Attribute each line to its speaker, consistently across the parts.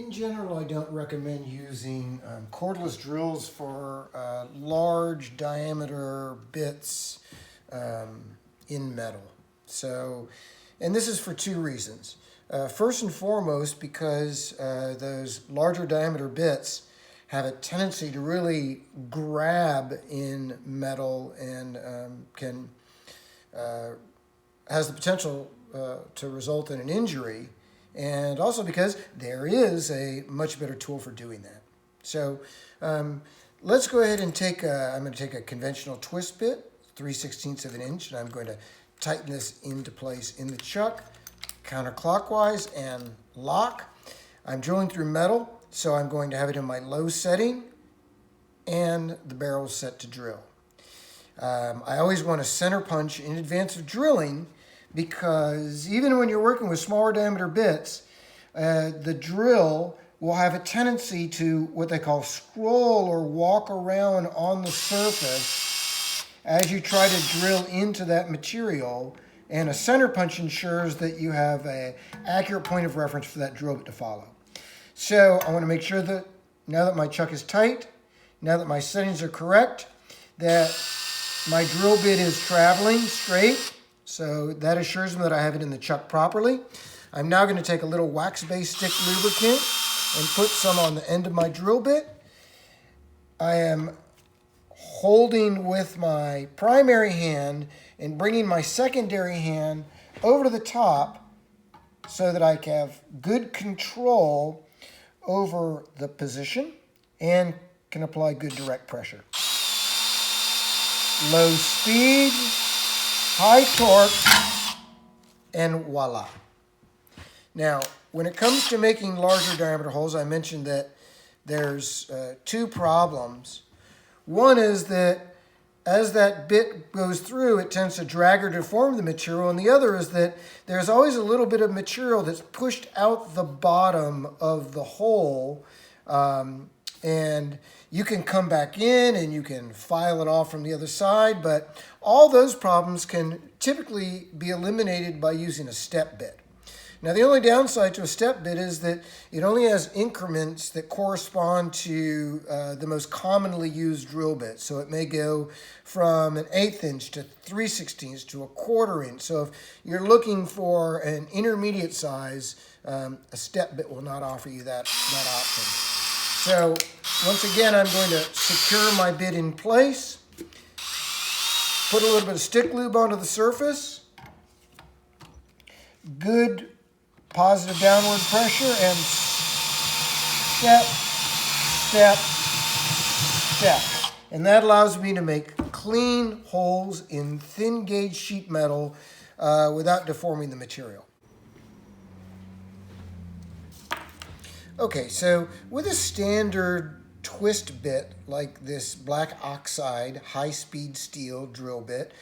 Speaker 1: In general, I don't recommend using cordless drills for large diameter bits in metal. So, and this is for two reasons. First and foremost, because those larger diameter bits have a tendency to really grab in metal and has the potential to result in an injury, and also because there is a much better tool for doing that. So let's go ahead and I'm going to take a conventional twist bit, 3/16 of an inch, and I'm going to tighten this into place in the chuck, counterclockwise, and lock. I'm drilling through metal, so I'm going to have it in my low setting, and the barrel is set to drill. I always want to center punch in advance of drilling, because even when you're working with smaller diameter bits, the drill will have a tendency to what they call scroll or walk around on the surface as you try to drill into that material, and a center punch ensures that you have an accurate point of reference for that drill bit to follow. So I want to make sure that now that my chuck is tight, now that my settings are correct, that my drill bit is traveling straight. So that assures me that I have it in the chuck properly. I'm now going to take a little wax-based stick lubricant and put some on the end of my drill bit. I am holding with my primary hand and bringing my secondary hand over to the top so that I have good control over the position and can apply good direct pressure. Low speed, high torque, and voila. Now, when it comes to making larger diameter holes, I mentioned that there's two problems. One is that as that bit goes through, it tends to drag or deform the material, and the other is that there's always a little bit of material that's pushed out the bottom of the hole, and you can come back in and you can file it off from the other side, but all those problems can typically be eliminated by using a step bit. Now, the only downside to a step bit is that it only has increments that correspond to the most commonly used drill bit. So it may go from an 1/8 inch to 3/16 to a 1/4 inch. So if you're looking for an intermediate size, a step bit will not offer you that option. So once again, I'm going to secure my bit in place, put a little bit of stick lube onto the surface, good positive downward pressure, and step, step, step. And that allows me to make clean holes in thin gauge sheet metal without deforming the material. Okay, so with a standard twist bit like this black oxide high-speed steel drill bit,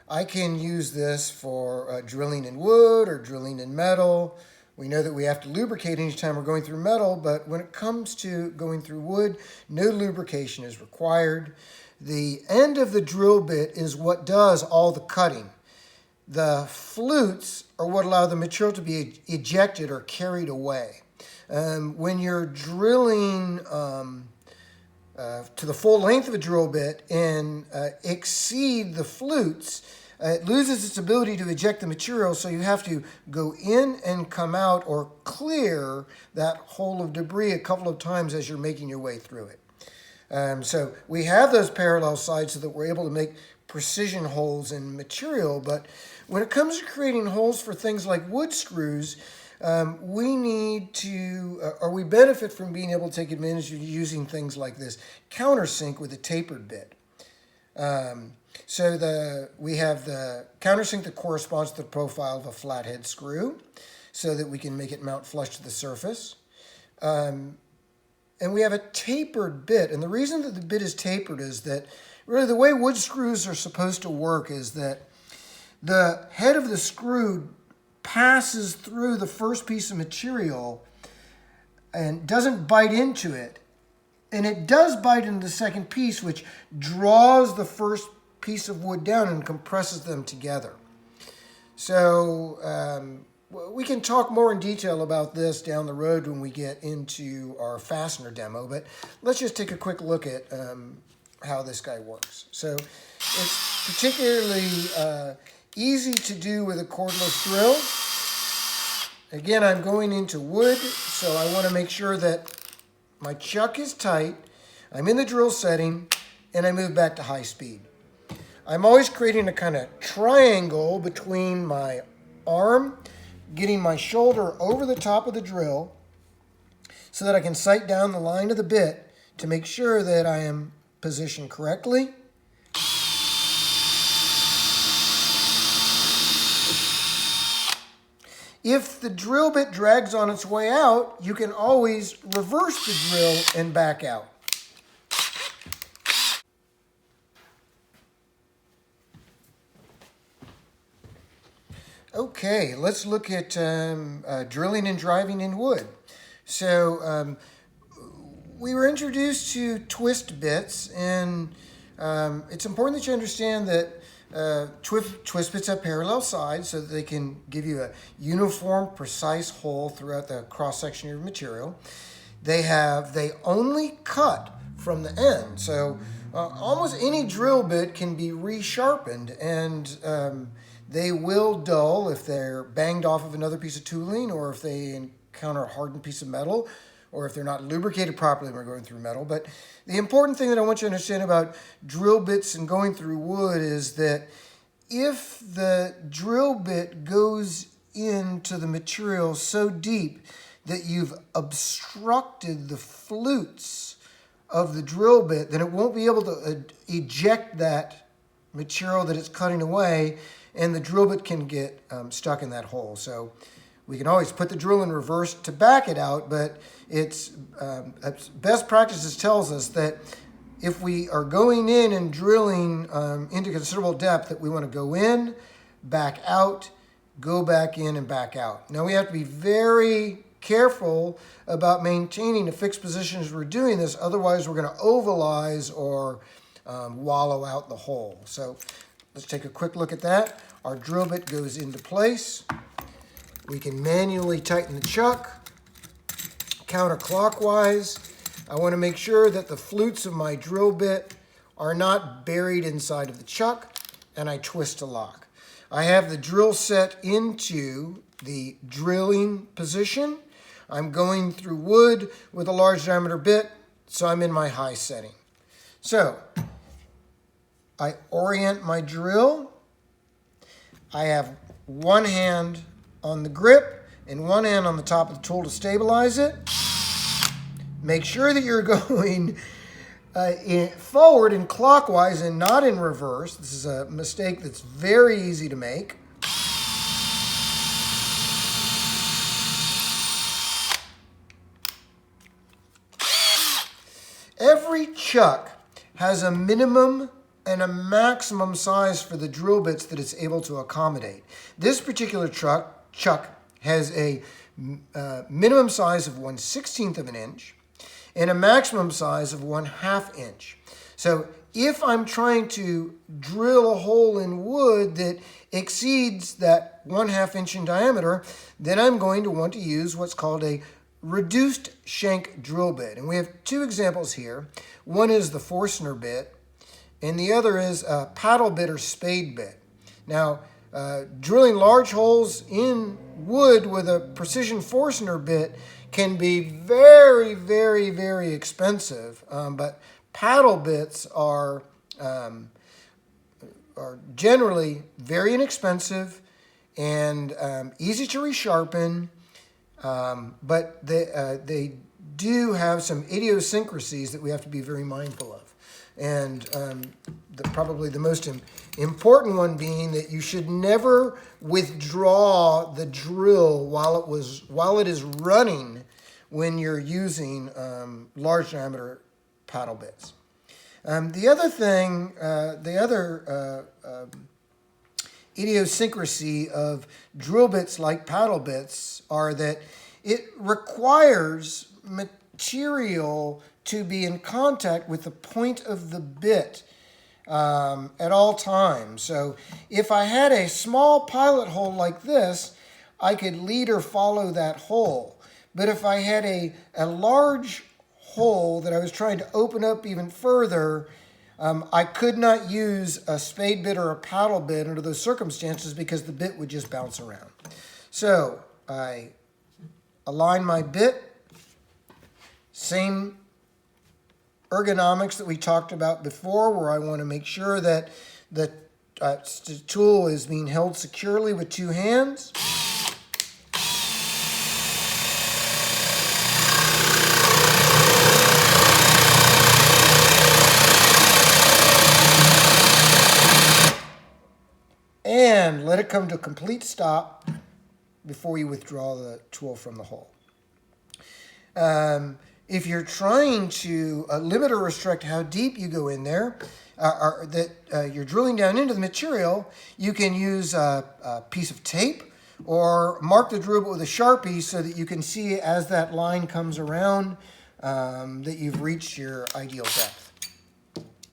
Speaker 1: I can use this for drilling in wood or drilling in metal. We know that we have to lubricate anytime we're going through metal, but when it comes to going through wood, no lubrication is required. The end of the drill bit is what does all the cutting. The flutes are what allow the material to be ejected or carried away. When you're drilling to the full length of a drill bit and exceed the flutes, it loses its ability to eject the material, so you have to go in and come out or clear that hole of debris a couple of times as you're making your way through it. So we have those parallel sides so that we're able to make precision holes in material, but when it comes to creating holes for things like wood screws, we need to, or we benefit from being able to take advantage of using things like this countersink with a tapered bit. So we have the countersink that corresponds to the profile of a flathead screw so that we can make it mount flush to the surface. And we have a tapered bit. And the reason that the bit is tapered is that really the way wood screws are supposed to work is that the head of the screw passes through the first piece of material and doesn't bite into it. And it does bite into the second piece, which draws the first piece of wood down and compresses them together. So we can talk more in detail about this down the road when we get into our fastener demo, but let's just take a quick look at how this guy works. So it's particularly easy to do with a cordless drill. Again, I'm going into wood, so I want to make sure that my chuck is tight, I'm in the drill setting, and I move back to high speed. I'm always creating a kind of triangle between my arm, getting my shoulder over the top of the drill so that I can sight down the line of the bit to make sure that I am positioned correctly. If the drill bit drags on its way out, you can always reverse the drill and back out. Okay, let's look at drilling and driving in wood. So we were introduced to twist bits, and it's important that you understand that twist bits have parallel sides so that they can give you a uniform, precise hole throughout the cross-section of your material. They only cut from the end, so almost any drill bit can be resharpened, and they will dull if they're banged off of another piece of tooling, or if they encounter a hardened piece of metal, or if they're not lubricated properly when we're going through metal. But the important thing that I want you to understand about drill bits and going through wood is that if the drill bit goes into the material so deep that you've obstructed the flutes of the drill bit, then it won't be able to eject that material that it's cutting away, and the drill bit can get stuck in that hole. So we can always put the drill in reverse to back it out, but it's best practices tells us that if we are going in and drilling into considerable depth, that we want to go in, back out, go back in, and back out. Now we have to be very careful about maintaining a fixed position as we're doing this, otherwise we're going to ovalize or wallow out the hole. So let's take a quick look at that. Our drill bit goes into place. We can manually tighten the chuck counterclockwise. I want to make sure that the flutes of my drill bit are not buried inside of the chuck, and I twist to lock. I have the drill set into the drilling position. I'm going through wood with a large diameter bit, so I'm in my high setting. So I orient my drill. I have one hand on the grip and one hand on the top of the tool to stabilize it. Make sure that you're going forward and clockwise and not in reverse. This is a mistake that's very easy to make. Every chuck has a minimum and a maximum size for the drill bits that it's able to accommodate. This particular chuck has a minimum size of 1/16 of an inch and a maximum size of 1/2 inch. So if I'm trying to drill a hole in wood that exceeds that 1/2 inch in diameter, then I'm going to want to use what's called a reduced shank drill bit. And we have two examples here. One is the Forstner bit, and the other is a paddle bit or spade bit. Now, drilling large holes in wood with a precision Forstner bit can be very, very, very expensive, but paddle bits are generally very inexpensive and easy to resharpen, but they do have some idiosyncrasies that we have to be very mindful of. And probably the most important one being that you should never withdraw the drill while it is running when you're using large diameter paddle bits. The other idiosyncrasy of drill bits like paddle bits are that it requires material to be in contact with the point of the bit at all times. So if I had a small pilot hole like this, I could lead or follow that hole. But if I had a large hole that I was trying to open up even further, I could not use a spade bit or a paddle bit under those circumstances because the bit would just bounce around. So I align my bit, same ergonomics that we talked about before, where I want to make sure that the tool is being held securely with two hands. And let it come to a complete stop before you withdraw the tool from the hole. If you're trying to limit or restrict how deep you go in there, you're drilling down into the material, you can use a piece of tape or mark the drill bit with a Sharpie so that you can see as that line comes around that you've reached your ideal depth.